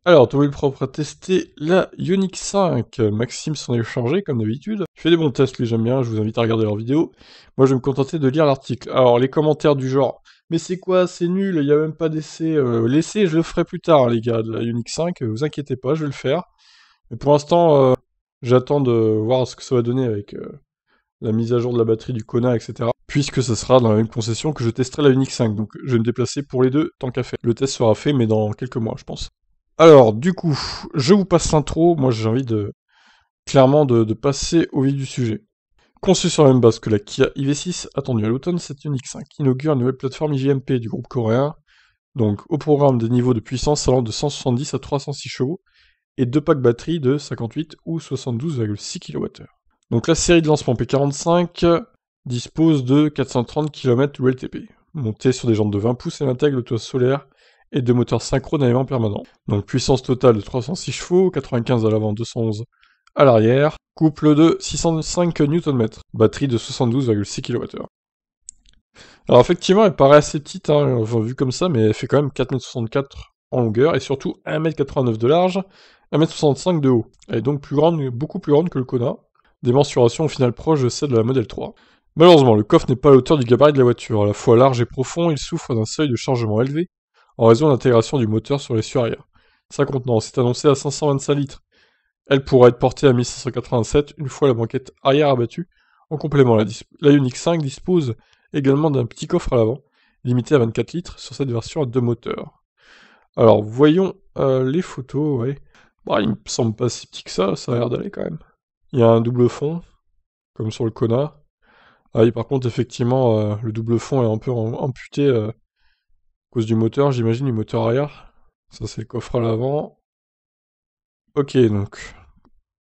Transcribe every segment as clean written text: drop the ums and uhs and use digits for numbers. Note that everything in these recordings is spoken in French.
Alors, tout le propre à tester la Ioniq 5. Maxime s'en est chargé, comme d'habitude. Je fais des bons tests, lui j'aime bien, je vous invite à regarder leurs vidéos. Moi je vais me contenter de lire l'article. Alors, les commentaires du genre « Mais c'est quoi, c'est nul, il n'y a même pas d'essai. L'essai, je le ferai plus tard, les gars, de la Ioniq 5, vous inquiétez pas, je vais le faire. Mais pour l'instant, j'attends de voir ce que ça va donner avec la mise à jour de la batterie du Kona, etc. Puisque ce sera dans la même concession que je testerai la Ioniq 5, donc je vais me déplacer pour les deux, tant qu'à faire. Le test sera fait, mais dans quelques mois, je pense. Alors, du coup, je vous passe l'intro. Moi, j'ai envie clairement de passer au vif du sujet. Conçu sur la même base que la Kia EV6, attendue à l'automne, cette Ioniq 5 inaugure une nouvelle plateforme IGMP du groupe coréen. Donc, au programme des niveaux de puissance allant de 170 à 306 chevaux et 2 packs batterie de 58 ou 72,6 kWh. Donc, la série de lancement P45 dispose de 430 km WLTP, montée sur des jantes de 20 pouces et intègre le toit solaire et deux moteurs synchro d'alignement permanent. Donc puissance totale de 306 chevaux, 95 à l'avant, 211 à l'arrière, couple de 605 Nm, batterie de 72,6 kWh. Alors effectivement, elle paraît assez petite, hein, vue comme ça, mais elle fait quand même 4,64 m en longueur, et surtout 1,89 m de large, 1,65 m de haut. Elle est donc plus grande, beaucoup plus grande que le Kona, des mensurations au final proches de celles de la Model 3. Malheureusement, le coffre n'est pas à la hauteur du gabarit de la voiture. À la fois large et profond, il souffre d'un seuil de chargement élevé, en raison de l'intégration du moteur sur l'essieu arrière. Sa contenance est annoncée à 525 litres. Elle pourra être portée à 1587 une fois la banquette arrière abattue. En complément, la Ioniq 5 dispose également d'un petit coffre à l'avant, limité à 24 litres sur cette version à deux moteurs. Alors, voyons les photos, ouais. Bah, il me semble pas si petit que ça a l'air d'aller quand même. Il y a un double fond, comme sur le Kona. Ah oui, par contre, effectivement, le double fond est un peu amputé à cause du moteur, j'imagine, du moteur arrière. Ça, c'est le coffre à l'avant. Ok, donc,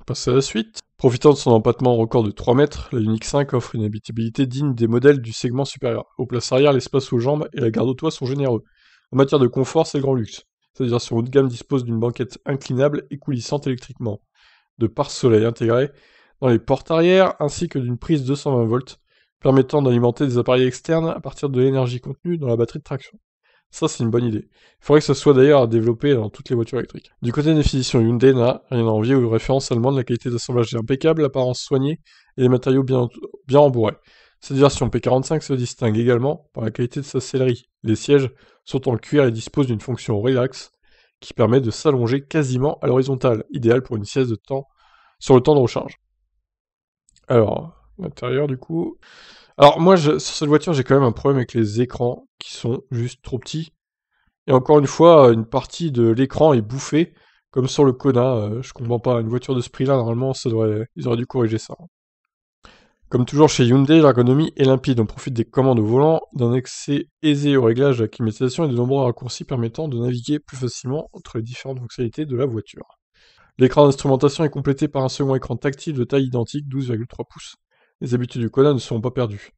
on passe à la suite. Profitant de son empattement record de 3 mètres, la Ioniq 5 offre une habitabilité digne des modèles du segment supérieur. Aux places arrière, l'espace aux jambes et la garde au toit sont généreux. En matière de confort, c'est le grand luxe. Cette version haut de gamme dispose d'une banquette inclinable et coulissante électriquement, de pare-soleil intégrés dans les portes arrière, ainsi que d'une prise 220 volts, permettant d'alimenter des appareils externes à partir de l'énergie contenue dans la batterie de traction. Ça, c'est une bonne idée. Il faudrait que ça soit d'ailleurs développé dans toutes les voitures électriques. Du côté des finitions, Hyundai n'a rien à envier aux références allemandes, la qualité d'assemblage est impeccable, l'apparence soignée et les matériaux bien embourrés. Cette version P45 se distingue également par la qualité de sa sellerie. Les sièges sont en cuir et disposent d'une fonction relax qui permet de s'allonger quasiment à l'horizontale, idéal pour une sieste sur le temps de recharge. Alors, l'intérieur du coup... Alors moi, sur cette voiture, j'ai quand même un problème avec les écrans, qui sont juste trop petits. Et encore une fois, une partie de l'écran est bouffée, comme sur le Kona. Je comprends pas, une voiture de ce prix-là, normalement, ils auraient dû corriger ça. Comme toujours chez Hyundai, l'ergonomie est limpide. On profite des commandes au volant, d'un accès aisé au réglage de la climatisation et de nombreux raccourcis permettant de naviguer plus facilement entre les différentes fonctionnalités de la voiture. L'écran d'instrumentation est complété par un second écran tactile de taille identique, 12,3 pouces. Les habitudes du Kona ne seront pas perdues.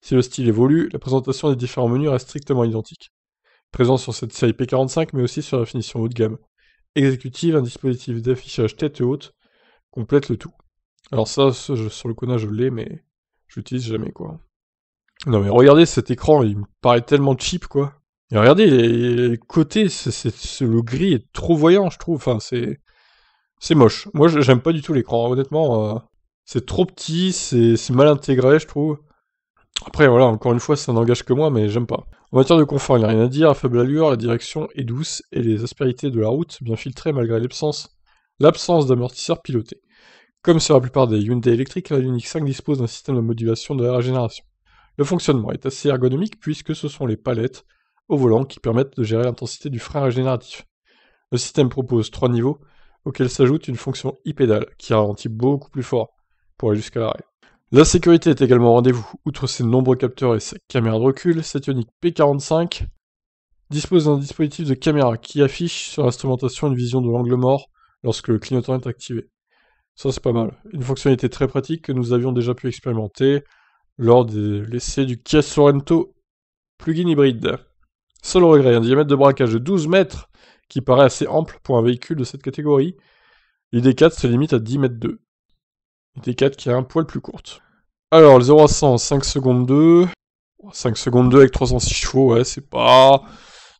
Si le style évolue, la présentation des différents menus reste strictement identique. Présent sur cette série P45, mais aussi sur la finition haut de gamme. Exécutive, un dispositif d'affichage tête haute, complète le tout. Alors ça, sur le Kona, je l'ai, mais je l'utilise jamais, quoi. Non mais regardez cet écran, il me paraît tellement cheap, quoi. Et regardez, les côtés, le gris est trop voyant, je trouve. Enfin, c'est moche. Moi, j'aime pas du tout l'écran, honnêtement. C'est trop petit, c'est mal intégré, je trouve. Après, voilà, encore une fois, ça n'engage que moi, mais j'aime pas. En matière de confort, il n'y a rien à dire. À faible allure, la direction est douce et les aspérités de la route bien filtrées malgré l'absence d'amortisseurs pilotés. Comme sur la plupart des Hyundai électriques, la Ioniq 5 dispose d'un système de modulation de la régénération. Le fonctionnement est assez ergonomique puisque ce sont les palettes au volant qui permettent de gérer l'intensité du frein régénératif. Le système propose 3 niveaux, auquel s'ajoute une fonction e-pédale qui ralentit beaucoup plus fort pour aller jusqu'à l'arrêt. La sécurité est également au rendez-vous. Outre ses nombreux capteurs et sa caméra de recul, cette Ioniq P45 dispose d'un dispositif de caméra qui affiche sur l'instrumentation une vision de l'angle mort lorsque le clignotant est activé. Ça c'est pas mal. Une fonctionnalité très pratique que nous avions déjà pu expérimenter lors de l'essai du Kia Sorento plug-in hybride. Seul regret, un diamètre de braquage de 12 mètres qui paraît assez ample pour un véhicule de cette catégorie. L'ID4 se limite à 10 mètres 2. L'ID4 qui est un poil plus courte. Alors, le 0 à 100, 5 secondes 2. 5 secondes 2 avec 306 chevaux, ouais, c'est pas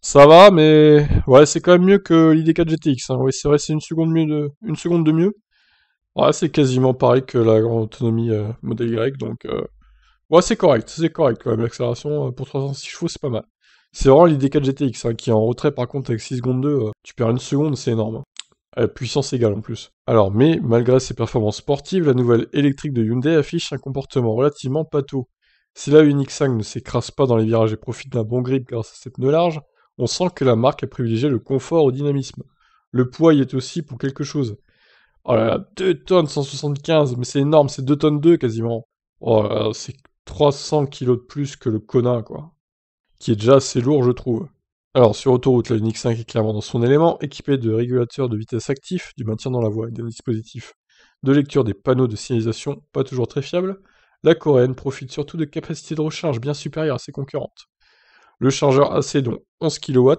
Ça va, mais ouais, c'est quand même mieux que l'ID4 GTX. Hein. Oui, c'est vrai, c'est une seconde de mieux. Ouais, c'est quasiment pareil que la grande autonomie Model Y, donc ouais, c'est correct quand même. L'accélération pour 306 chevaux, c'est pas mal. C'est vraiment l'ID4 GTX hein, qui est en retrait par contre avec 6 secondes 2, tu perds une seconde, c'est énorme. Hein. Puissance égale en plus. Alors, mais malgré ses performances sportives, la nouvelle électrique de Hyundai affiche un comportement relativement pâteau. Si la Ioniq 5 ne s'écrase pas dans les virages et profite d'un bon grip grâce à ses pneus larges, on sent que la marque a privilégié le confort au dynamisme. Le poids y est aussi pour quelque chose. Oh là là, 2 tonnes 175, mais c'est énorme, c'est 2 tonnes 2 quasiment. Oh là là, c'est 300 kilos de plus que le Kona, quoi. Qui est déjà assez lourd, je trouve. Alors, sur autoroute, la Ioniq 5 est clairement dans son élément, équipée de régulateurs de vitesse actifs, du maintien dans la voie et d'un dispositif de lecture des panneaux de signalisation, pas toujours très fiable. La coréenne profite surtout de capacités de recharge bien supérieures à ses concurrentes. Le chargeur AC dont 11 kW,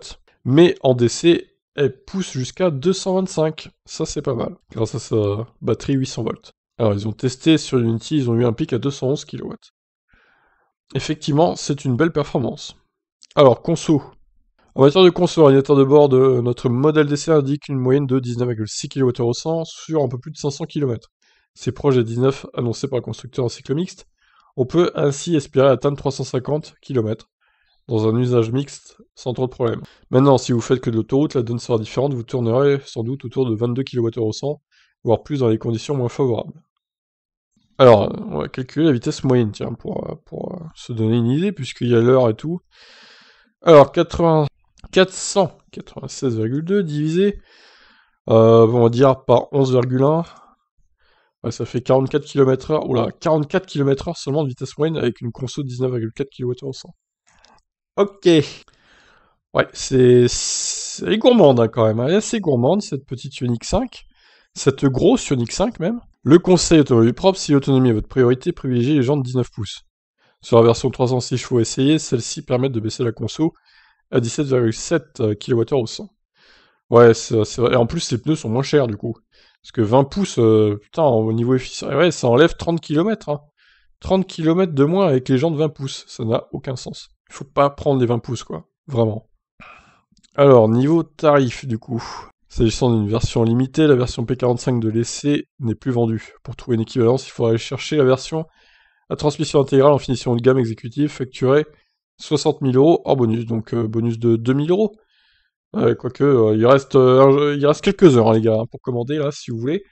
mais en DC, elle pousse jusqu'à 225. Ça, c'est pas mal, grâce à sa batterie 800 volts. Alors, ils ont testé sur Unity, ils ont eu un pic à 211 kW. Effectivement, c'est une belle performance. Alors, conso. En matière de conso, l'ordinateur de bord de notre modèle DC indique une moyenne de 19,6 kWh au 100 sur un peu plus de 500 km. C'est proche des 19 annoncés par le constructeur en cycle mixte. On peut ainsi espérer atteindre 350 km dans un usage mixte sans trop de problèmes. Maintenant, si vous faites que de l'autoroute, la donne sera différente, vous tournerez sans doute autour de 22 kWh au 100, voire plus dans les conditions moins favorables. Alors, on va calculer la vitesse moyenne, tiens, pour se donner une idée, puisqu'il y a l'heure et tout. Alors, 496,2 divisé, on va dire par 11,1, ouais, ça fait 44 km/h. Oula, 44 km/h seulement de vitesse moyenne avec une conso de 19,4 kWh au 100. Ok. Ouais, elle est gourmande hein, quand même. Elle est assez gourmande cette petite Ioniq 5. Cette grosse Ioniq 5 même. Le conseil automobile propre, si l'autonomie est votre priorité, privilégiez les jantes 19 pouces. Sur la version 306 chevaux essayée, celles-ci permettent de baisser la conso à 17,7 kWh au 100. Ouais, c'est vrai. Et en plus, les pneus sont moins chers du coup. Parce que 20 pouces, putain, au niveau efficient, ouais, ça enlève 30 km. Hein. 30 km de moins avec les jantes 20 pouces. Ça n'a aucun sens. Il faut pas prendre les 20 pouces, quoi. Vraiment. Alors, niveau tarif, du coup. S'agissant d'une version limitée, la version P45 de l'essai n'est plus vendue. Pour trouver une équivalence, il faudra aller chercher la version à transmission intégrale en finition de gamme exécutive, facturée 60 000 € hors bonus, donc bonus de 2 000 €. Quoique, il reste quelques heures, hein, les gars, hein, pour commander, là, si vous voulez,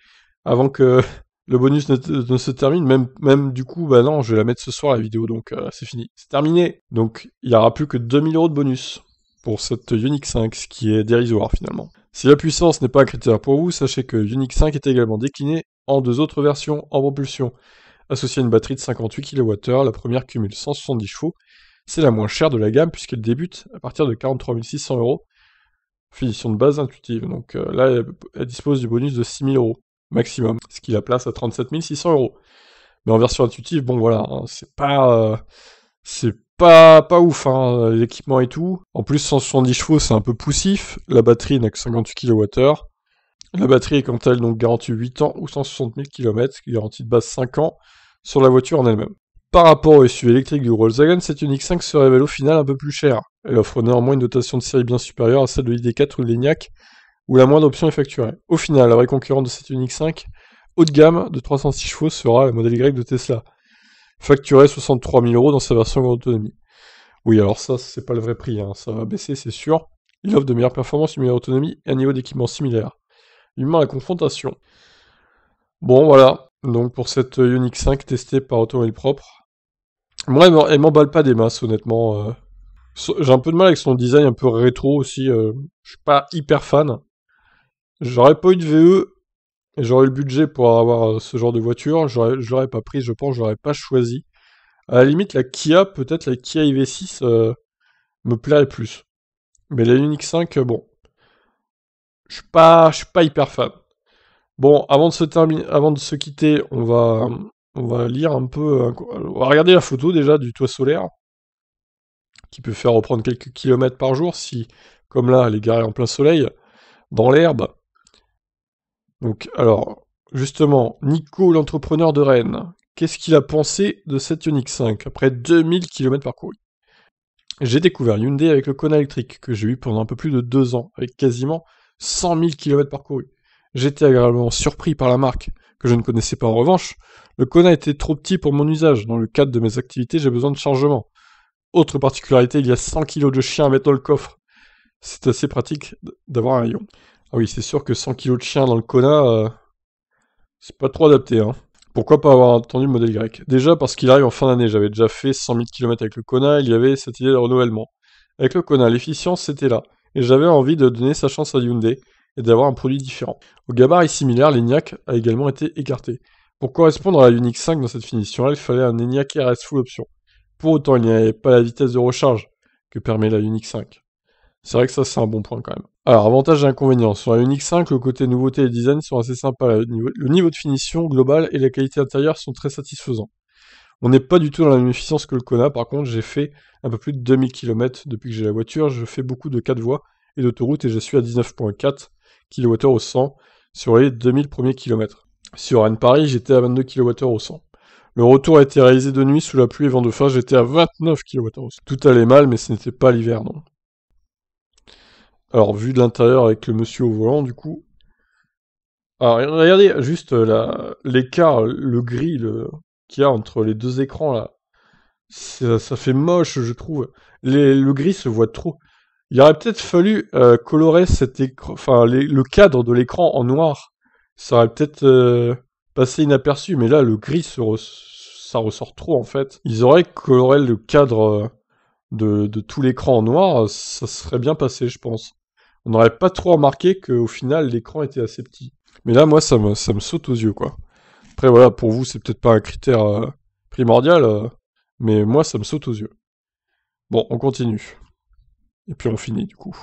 avant que le bonus ne se termine. Même du coup, bah non, je vais la mettre ce soir, la vidéo, donc c'est fini. C'est terminé. Donc, il n'y aura plus que 2 000 € de bonus pour cette Ioniq 5, ce qui est dérisoire, finalement. Si la puissance n'est pas un critère pour vous, sachez que Ioniq 5 est également décliné en 2 autres versions en propulsion. Associée à une batterie de 58 kWh, la première cumule 170 chevaux. C'est la moins chère de la gamme puisqu'elle débute à partir de 43 600 €. Finition de base intuitive. Donc là, elle dispose du bonus de 6 000 € maximum, ce qui la place à 37 600 €. Mais en version intuitive, bon voilà, hein, c'est pas ouf, hein, l'équipement et tout. En plus, 170 chevaux, c'est un peu poussif. La batterie n'a que 58 kWh. La batterie est quant à elle donc garantie 8 ans ou 160 000 km, garantie de base 5 ans sur la voiture en elle-même. Par rapport au SUV électrique du Volkswagen, cette Ioniq 5 se révèle au final un peu plus chère. Elle offre néanmoins une dotation de série bien supérieure à celle de l'ID4 ou de l'ENIAC, où la moindre option est facturée. Au final, la vraie concurrente de cette Ioniq 5, haut de gamme, de 306 chevaux, sera la modèle Y de Tesla, facturée 63 000 € dans sa version grande autonomie. Oui, alors ça, c'est pas le vrai prix, hein. Ça va baisser, c'est sûr. Il offre de meilleures performances, une meilleure autonomie et un niveau d'équipement similaire. Vivement la confrontation. Bon, voilà, donc pour cette Ioniq 5 testée par Automobile Propre. Moi, elle m'emballe pas des masses, honnêtement. J'ai un peu de mal avec son design un peu rétro aussi. Je suis pas hyper fan. J'aurais pas eu de VE, et j'aurais eu le budget pour avoir ce genre de voiture. Je l'aurais pas pris, je pense, je l'aurais pas choisi. À la limite, la Kia, peut-être la Kia IV6, me plairait plus. Mais la Ioniq 5, bon, je suis pas hyper fan. Bon, avant de se quitter, on va lire un peu, on va regarder la photo déjà du toit solaire, qui peut faire reprendre quelques kilomètres par jour si, comme là, elle est garée en plein soleil, dans l'herbe. Donc, alors, justement, Nico, l'entrepreneur de Rennes, qu'est-ce qu'il a pensé de cette Ioniq 5 après 2000 km parcourus? J'ai découvert Hyundai avec le Kona électrique, que j'ai eu pendant un peu plus de 2 ans, avec quasiment 100 000 km parcourus. J'étais agréablement surpris par la marque, que je ne connaissais pas en revanche. Le Kona était trop petit pour mon usage. Dans le cadre de mes activités, j'ai besoin de chargement. Autre particularité, il y a 100 kg de chien à mettre dans le coffre. C'est assez pratique d'avoir un Ion. Ah oui, c'est sûr que 100 kg de chien dans le Kona, c'est pas trop adapté, hein. Pourquoi pas avoir attendu le modèle Y? Déjà parce qu'il arrive en fin d'année, j'avais déjà fait 100 000 km avec le Kona, il y avait cette idée de renouvellement. Avec le Kona, l'efficience c'était là, et j'avais envie de donner sa chance à Hyundai et d'avoir un produit différent. Au gabarit similaire, l'ENIAC a également été écarté. Pour correspondre à la Ioniq 5 dans cette finition-là, il fallait un ENIAC RS full option. Pour autant, il n'y avait pas la vitesse de recharge que permet la Ioniq 5. C'est vrai que ça, c'est un bon point quand même. Alors, avantages et inconvénients. Sur la Ioniq 5, le côté nouveauté et design sont assez sympas. Le niveau de finition global et la qualité intérieure sont très satisfaisants. On n'est pas du tout dans la même efficience que le Kona. Par contre, j'ai fait un peu plus de 2000 km depuis que j'ai la voiture. Je fais beaucoup de 4 voies et d'autoroute et je suis à 19,4 kWh au 100 sur les 2000 premiers kilomètres. Sur Rennes-Paris, j'étais à 22 kWh au 100. Le retour a été réalisé de nuit sous la pluie et vent de face, j'étais à 29 kWh. Tout allait mal, mais ce n'était pas l'hiver, non. Alors, vu de l'intérieur avec le monsieur au volant, du coup... Alors, regardez juste l'écart, le gris qu'il y a entre les deux écrans, là. Ça fait moche, je trouve. Le gris se voit trop. Il aurait peut-être fallu colorer cet écran, enfin, le cadre de l'écran en noir. Ça aurait peut-être passé inaperçu, mais là, le gris, ça ressort trop, en fait. Ils auraient coloré le cadre de tout l'écran en noir, ça serait bien passé, je pense. On n'aurait pas trop remarqué qu'au final, l'écran était assez petit. Mais là, moi, ça me saute aux yeux, quoi. Après, voilà, pour vous, c'est peut-être pas un critère primordial, mais moi, ça me saute aux yeux. Bon, on continue. Et puis on finit, du coup.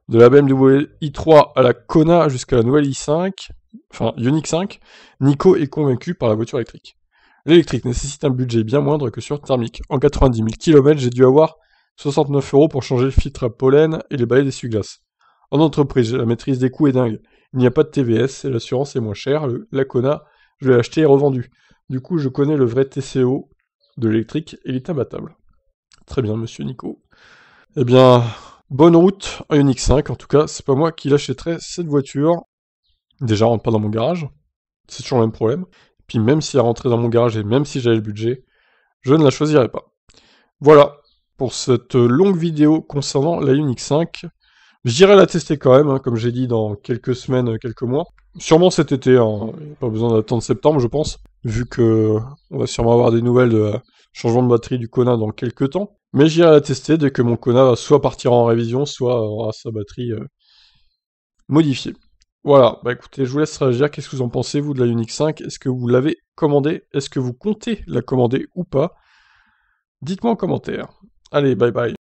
De la BMW i3 à la Kona jusqu'à la nouvelle i5, enfin, Ioniq 5, Nico est convaincu par la voiture électrique. L'électrique nécessite un budget bien moindre que sur thermique. En 90 000 km, j'ai dû avoir 69 € pour changer le filtre à pollen et les balais d'essuie-glace. En entreprise, la maîtrise des coûts est dingue. Il n'y a pas de TVS et l'assurance est moins chère. La Kona, je l'ai acheté et revendu. Du coup, je connais le vrai TCO de l'électrique et il est imbattable. Très bien, monsieur Nico. Eh bien, bonne route en Ioniq 5. En tout cas, c'est pas moi qui l'achèterai cette voiture. Déjà, elle rentre pas dans mon garage. C'est toujours le même problème. Puis même si elle rentrait dans mon garage et même si j'avais le budget, je ne la choisirais pas. Voilà pour cette longue vidéo concernant la Ioniq 5. J'irai la tester quand même, hein, comme j'ai dit, dans quelques semaines, quelques mois. Sûrement cet été, hein. Pas besoin d'attendre septembre, je pense, vu que on va sûrement avoir des nouvelles de changement de batterie du Kona dans quelques temps. Mais j'irai la tester dès que mon Kona va soit partir en révision, soit aura sa batterie modifiée. Voilà, bah écoutez, je vous laisse réagir. Qu'est-ce que vous en pensez, vous, de la Ioniq 5? Est-ce que vous l'avez commandée? Est-ce que vous comptez la commander ou pas? Dites-moi en commentaire. Allez, bye bye.